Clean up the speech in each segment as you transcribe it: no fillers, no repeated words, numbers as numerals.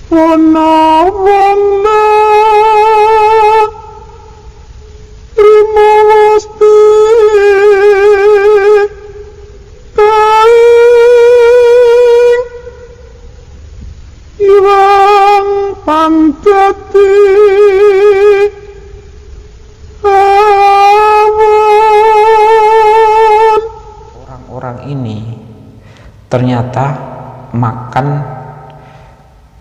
Wana-wana Rimawasti Kaing Iwang Panjati Awon. Orang-orang ini ternyata makan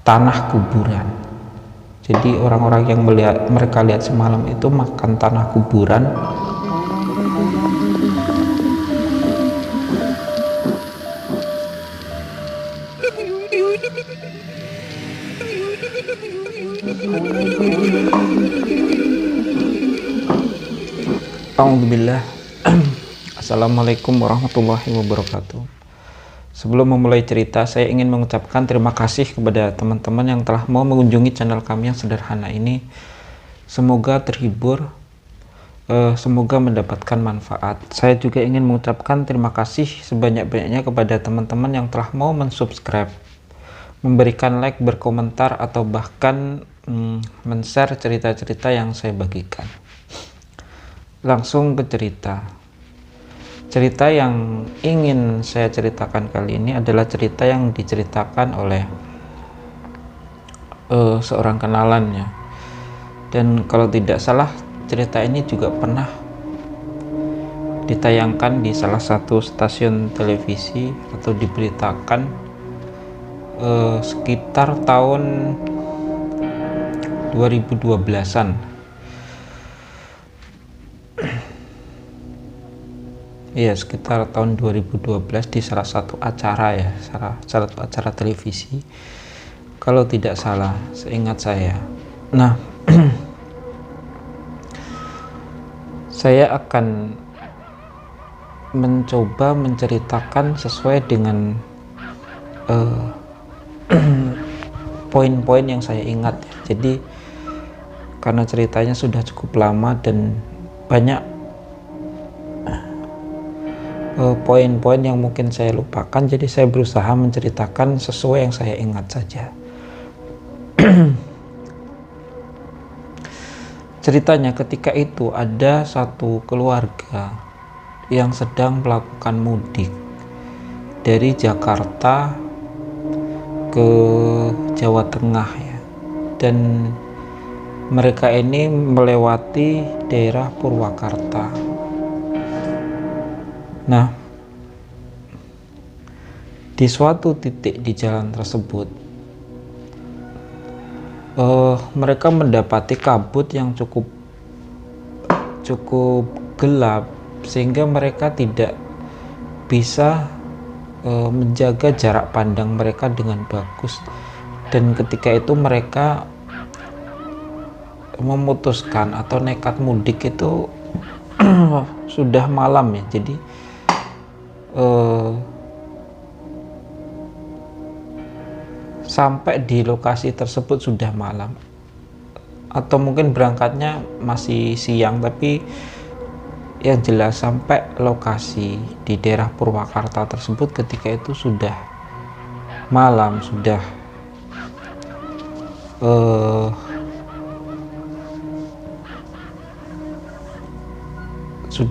tanah kuburan. Jadi orang-orang yang mereka lihat semalam itu makan tanah kuburan. Alhamdulillah. Assalamualaikum warahmatullahi wabarakatuh. Sebelum memulai cerita, saya ingin mengucapkan terima kasih kepada teman-teman yang telah mau mengunjungi channel kami yang sederhana ini. Semoga terhibur, semoga mendapatkan manfaat. Saya juga ingin mengucapkan terima kasih sebanyak-banyaknya kepada teman-teman yang telah mau mensubscribe, memberikan like, berkomentar, atau bahkan men-share cerita-cerita yang saya bagikan. Langsung ke cerita. Cerita yang ingin saya ceritakan kali ini adalah cerita yang diceritakan oleh seorang kenalannya. Dan kalau tidak salah, cerita ini juga pernah ditayangkan di salah satu stasiun televisi atau diberitakan sekitar tahun 2012-an. Iya, sekitar tahun 2012 di salah satu acara ya, salah satu acara televisi. Kalau tidak salah, seingat saya. Nah, saya akan mencoba menceritakan sesuai dengan poin-poin yang saya ingat. Jadi, karena ceritanya sudah cukup lama dan banyak poin-poin yang mungkin saya lupakan, jadi saya berusaha menceritakan sesuai yang saya ingat saja. Ceritanya, ketika itu ada satu keluarga yang sedang melakukan mudik dari Jakarta ke Jawa Tengah ya, dan mereka ini melewati daerah Purwakarta. Nah, di suatu titik di jalan tersebut, mereka mendapati kabut yang cukup gelap, sehingga mereka tidak bisa menjaga jarak pandang mereka dengan bagus. Dan ketika itu mereka memutuskan atau nekat mudik itu sudah malam ya, jadi sampai di lokasi tersebut sudah malam, atau mungkin berangkatnya masih siang, tapi yang jelas sampai lokasi di daerah Purwakarta tersebut ketika itu sudah malam,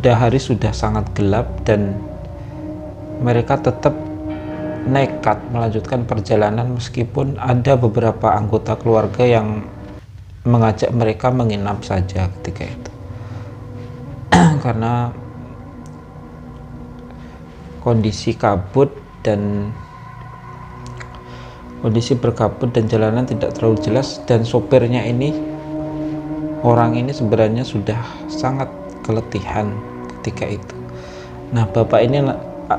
hari sudah sangat gelap, dan mereka tetap nekat melanjutkan perjalanan meskipun ada beberapa anggota keluarga yang mengajak mereka menginap saja ketika itu. Karena kondisi berkabut dan jalanan tidak terlalu jelas, dan sopirnya ini, orang ini sebenarnya sudah sangat keletihan ketika itu. Nah, bapak ini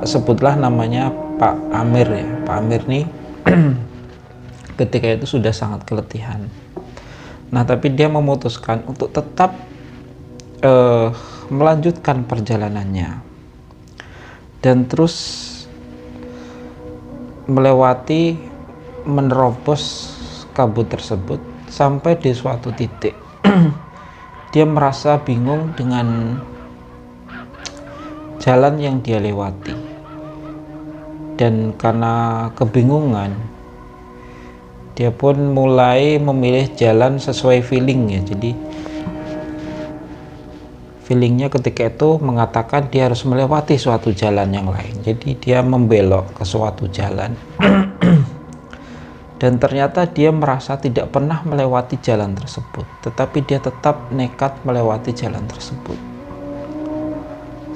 sebutlah namanya Pak Amir ya. Pak Amir nih ketika itu sudah sangat keletihan. Nah, tapi dia memutuskan untuk tetap melanjutkan perjalanannya dan terus menerobos kabut tersebut sampai di suatu titik. Dia merasa bingung dengan jalan yang dia lewati, dan karena kebingungan dia pun mulai memilih jalan sesuai feeling ya. Jadi feelingnya ketika itu mengatakan dia harus melewati suatu jalan yang lain, jadi dia membelok ke suatu jalan dan ternyata dia merasa tidak pernah melewati jalan tersebut, tetapi dia tetap nekat melewati jalan tersebut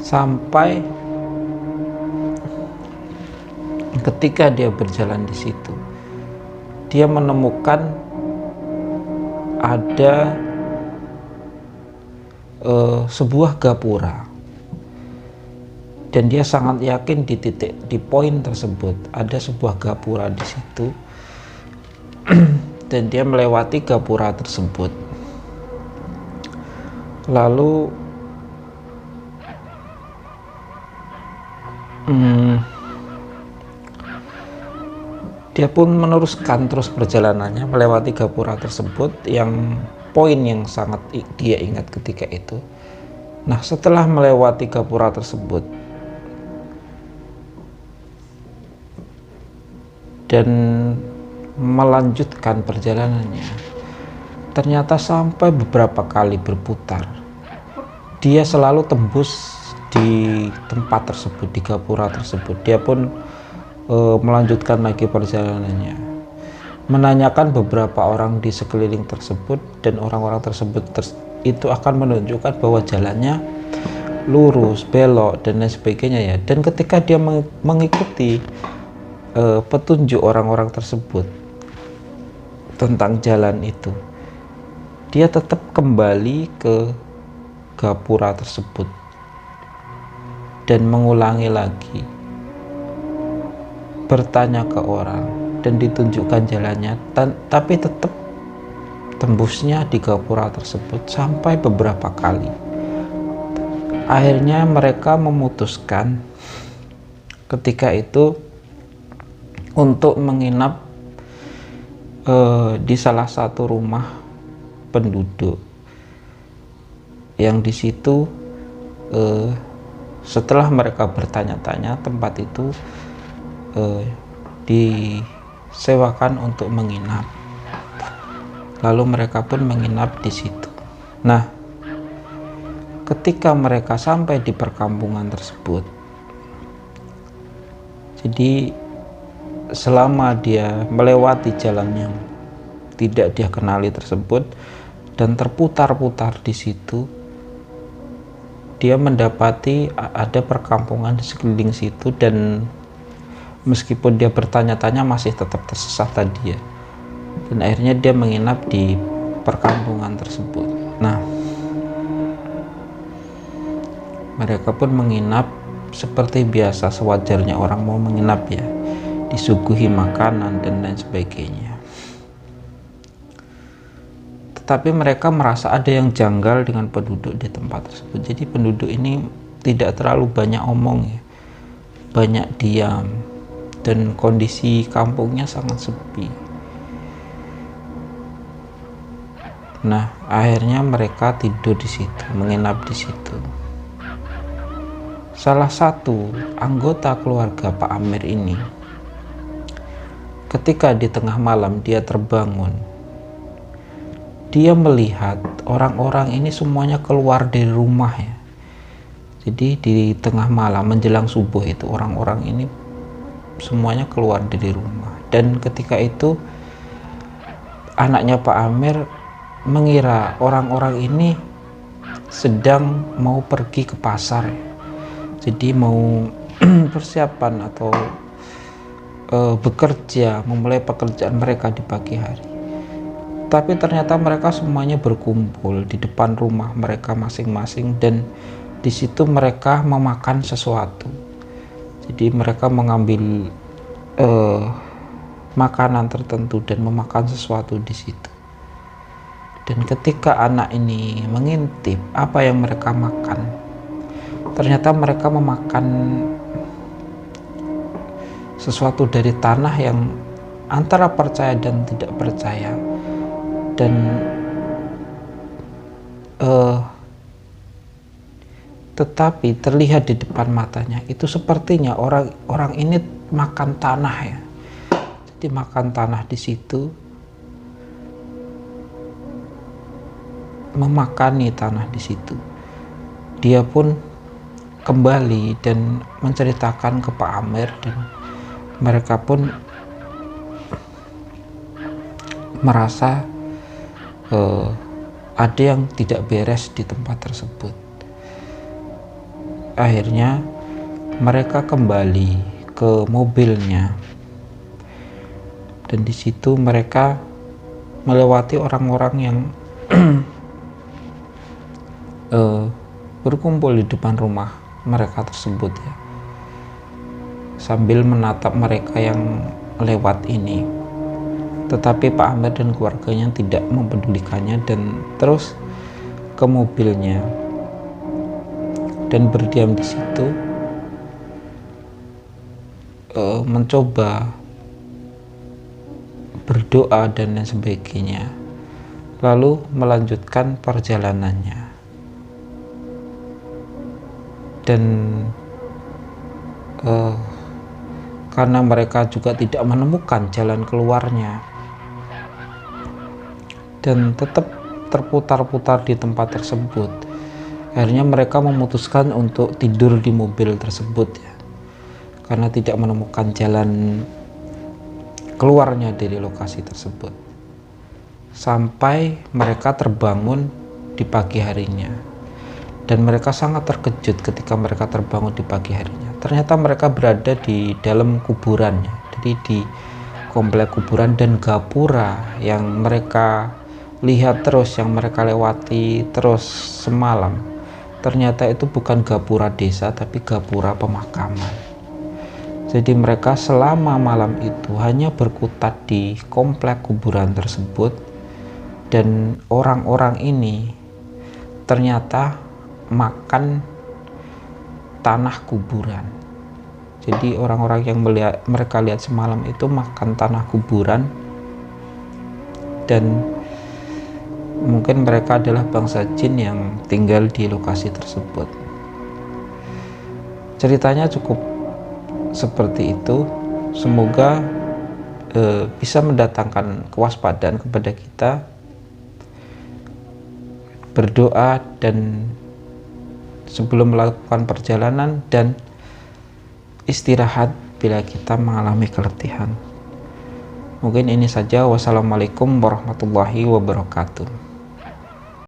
sampai ketika dia berjalan di situ dia menemukan ada sebuah gapura, dan dia sangat yakin di poin tersebut ada sebuah gapura di situ dan dia melewati gapura tersebut. Lalu dia pun meneruskan terus perjalanannya melewati gapura tersebut, yang poin yang sangat dia ingat ketika itu. Nah, setelah melewati gapura tersebut dan melanjutkan perjalanannya, ternyata sampai beberapa kali berputar dia selalu tembus di tempat tersebut, di gapura tersebut. Dia pun melanjutkan lagi perjalanannya, menanyakan beberapa orang di sekeliling tersebut, dan orang-orang tersebut itu akan menunjukkan bahwa jalannya lurus, belok, dan lain sebagainya ya. Dan ketika dia mengikuti petunjuk orang-orang tersebut tentang jalan itu, dia tetap kembali ke gapura tersebut dan mengulangi lagi, bertanya ke orang dan ditunjukkan jalannya, tapi tetap tembusnya di gapura tersebut sampai beberapa kali. Akhirnya mereka memutuskan ketika itu untuk menginap di salah satu rumah penduduk, yang di situ setelah mereka bertanya-tanya, tempat itu disewakan untuk menginap. Lalu mereka pun menginap di situ. Nah, ketika mereka sampai di perkampungan tersebut, jadi selama dia melewati jalan yang tidak dia kenali tersebut dan terputar-putar di situ, dia mendapati ada perkampungan di sekeliling situ, dan meskipun dia bertanya-tanya masih tetap tersesat tadi ya. Dan akhirnya dia menginap di perkampungan tersebut. Nah, mereka pun menginap seperti biasa, sewajarnya orang mau menginap ya, disuguhi makanan dan lain sebagainya. Tetapi mereka merasa ada yang janggal dengan penduduk di tempat tersebut. Jadi penduduk ini tidak terlalu banyak omong ya, banyak diam, dan kondisi kampungnya sangat sepi. Nah, akhirnya mereka tidur di situ, menginap di situ. Salah satu anggota keluarga Pak Amir ini, ketika di tengah malam dia terbangun, dia melihat orang-orang ini semuanya keluar dari rumah ya. Jadi di tengah malam menjelang subuh itu orang-orang ini semuanya keluar dari rumah. Dan ketika itu anaknya Pak Amir mengira orang-orang ini sedang mau pergi ke pasar ya. Jadi mau persiapan atau bekerja, memulai pekerjaan mereka di pagi hari. Tapi ternyata mereka semuanya berkumpul di depan rumah mereka masing-masing, dan di situ mereka memakan sesuatu. Jadi mereka mengambil makanan tertentu dan memakan sesuatu di situ. Dan ketika anak ini mengintip apa yang mereka makan, ternyata mereka memakan sesuatu dari tanah yang antara percaya dan tidak percaya. Dan tetapi terlihat di depan matanya itu sepertinya orang ini makan tanah ya. Jadi makan tanah di situ, memakani tanah di situ. Dia pun kembali dan menceritakan ke Pak Amir, dan mereka pun merasa ada yang tidak beres di tempat tersebut. Akhirnya mereka kembali ke mobilnya, dan di situ mereka melewati orang-orang yang berkumpul di depan rumah mereka tersebut ya, sambil menatap mereka yang lewat ini. Tetapi Pak Amir dan keluarganya tidak mempedulikannya dan terus ke mobilnya dan berdiam di situ, mencoba berdoa dan lain sebagainya, lalu melanjutkan perjalanannya. Dan karena mereka juga tidak menemukan jalan keluarnya dan tetap terputar-putar di tempat tersebut, akhirnya mereka memutuskan untuk tidur di mobil tersebut ya, karena tidak menemukan jalan keluarnya dari lokasi tersebut. Sampai mereka terbangun di pagi harinya, dan mereka sangat terkejut ketika mereka terbangun di pagi harinya. Ternyata mereka berada di dalam kuburannya, jadi di komplek kuburan, dan gapura yang mereka lihat terus, yang mereka lewati terus semalam, ternyata itu bukan gapura desa tapi gapura pemakaman. Jadi mereka selama malam itu hanya berkutat di komplek kuburan tersebut, dan orang-orang ini ternyata makan tanah kuburan. Jadi orang-orang yang mereka lihat semalam itu makan tanah kuburan, dan mungkin mereka adalah bangsa jin yang tinggal di lokasi tersebut. Ceritanya cukup seperti itu. Semoga bisa mendatangkan kewaspadaan kepada kita, berdoa dan sebelum melakukan perjalanan, dan istirahat bila kita mengalami keletihan. Mungkin ini saja. Wassalamualaikum warahmatullahi wabarakatuh.